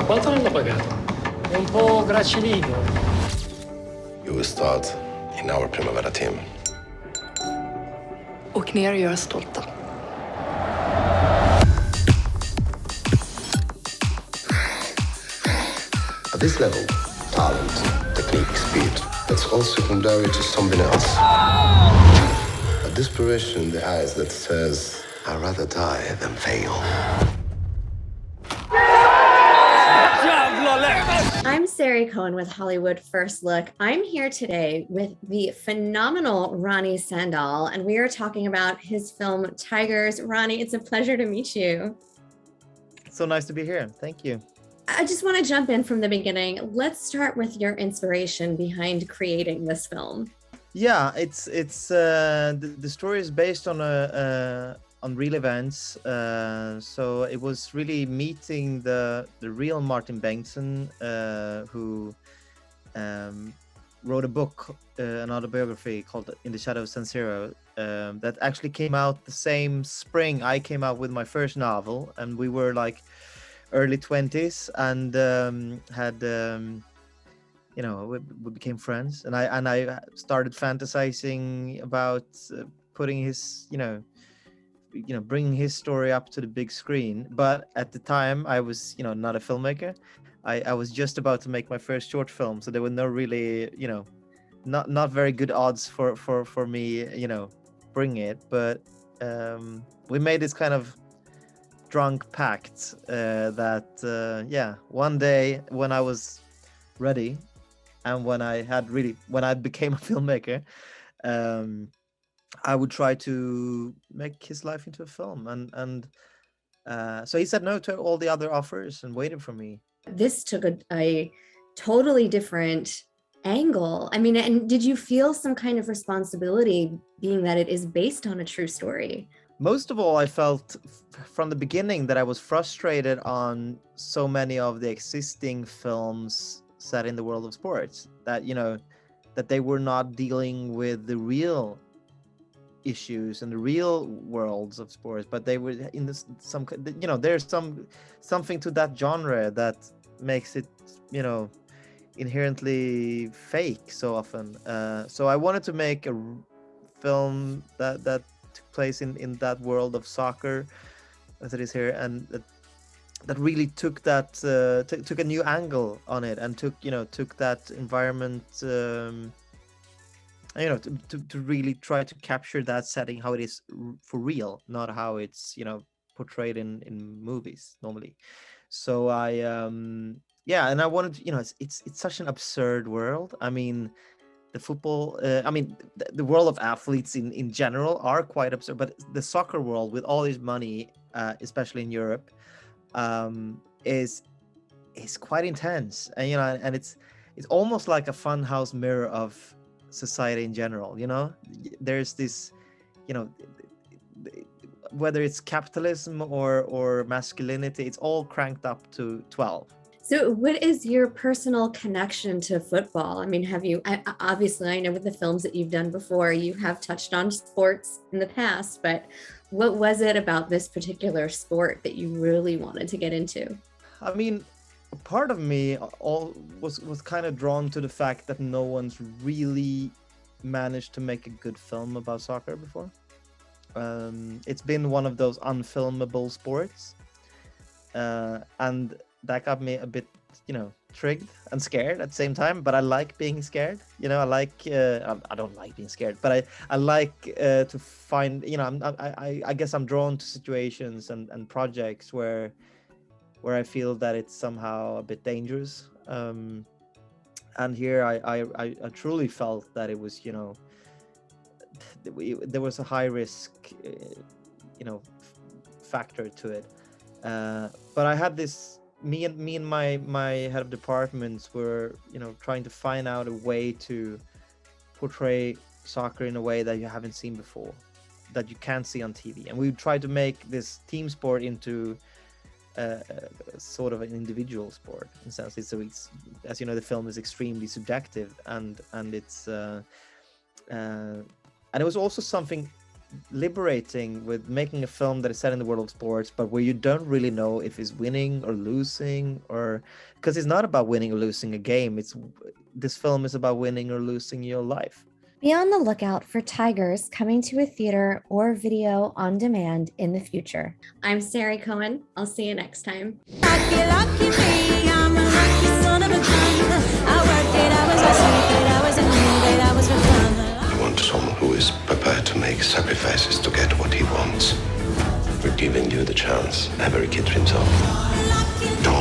quanto l'hanno pagato? È un po' gracilino. You will start in our Primavera team. Åk ner och gör oss stolta. At this level, talent, technique, speed, that's all secondary to something else. A desperation in the eyes that says, I'd rather die than fail. I'm Sari Cohen with Hollywood First Look. I'm here today with the phenomenal Ronnie Sandahl, and we are talking about his film Tigers. Ronnie, it's a pleasure to meet you. So nice to be here. Thank you. I just want to jump in from the beginning. Let's start with your inspiration behind creating this film. Yeah, it's the story is based on real events. So it was really meeting the real Martin Bengtsson, who wrote a book, an autobiography called In the Shadow of San Siro, that actually came out the same spring I came out with my first novel, and we were like early 20s, and we became friends, and I started fantasizing about putting his bringing his story up to the big screen. But at the time I was not a filmmaker. I was just about to make my first short film, so there were no really not very good odds for me bring it. But we made this kind of drunk pact that one day when I was ready and when I became a filmmaker, I would try to make his life into a film, and so he said no to all the other offers and waited for me. This took a totally different angle. I mean, and did you feel some kind of responsibility being that it is based on a true story? Most of all, I felt from the beginning that I was frustrated on so many of the existing films set in the world of sports, that that they were not dealing with the real issues and the real worlds of sports, but they were in there's something to that genre that makes it inherently fake so often. So I wanted to make a film that took place in that world of soccer as it is here, and that really took that took a new angle on it, and took that environment to really try to capture that setting how it is for real, not how it's portrayed in movies normally. So I and I wanted it's such an absurd world. I mean, the football the world of athletes in general are quite absurd, but the soccer world with all this money, especially in Europe, is quite intense, and it's almost like a funhouse mirror of society in general. There's this whether it's capitalism or masculinity, it's all cranked up to 12. So what is your personal connection to football? I mean, obviously, I know with the films that you've done before, you have touched on sports in the past, but what was it about this particular sport that you really wanted to get into? I mean, part of me was kind of drawn to the fact that no one's really managed to make a good film about soccer before. It's been one of those unfilmable sports, and that got me a bit intrigued and scared at the same time. But I like being scared. I like I don't like being scared, but I like to find I guess I'm drawn to situations and projects where I feel that it's somehow a bit dangerous. And here I truly felt that it was there was a high risk factor to it. But I had this. Me and my head of departments were trying to find out a way to portray soccer in a way that you haven't seen before, that you can't see on TV, and we tried to make this team sport into sort of an individual sport in a sense. It's as you know, the film is extremely subjective, and it's and it was also something liberating with making a film that is set in the world of sports, but where you don't really know if he's winning or losing, or because it's not about winning or losing a game. This film is about winning or losing your life. Be on the lookout for Tigers coming to a theater or video on demand in the future. I'm Sari Cohen. I'll see you next time. Lucky, lucky me, I'm a lucky son of a gun. I worked it, I was asleep, I was in bed, I was with fun. I want someone who is prepared to make sacrifices to get what he wants. We're giving you the chance. Every kid dreams of. Lucky Don't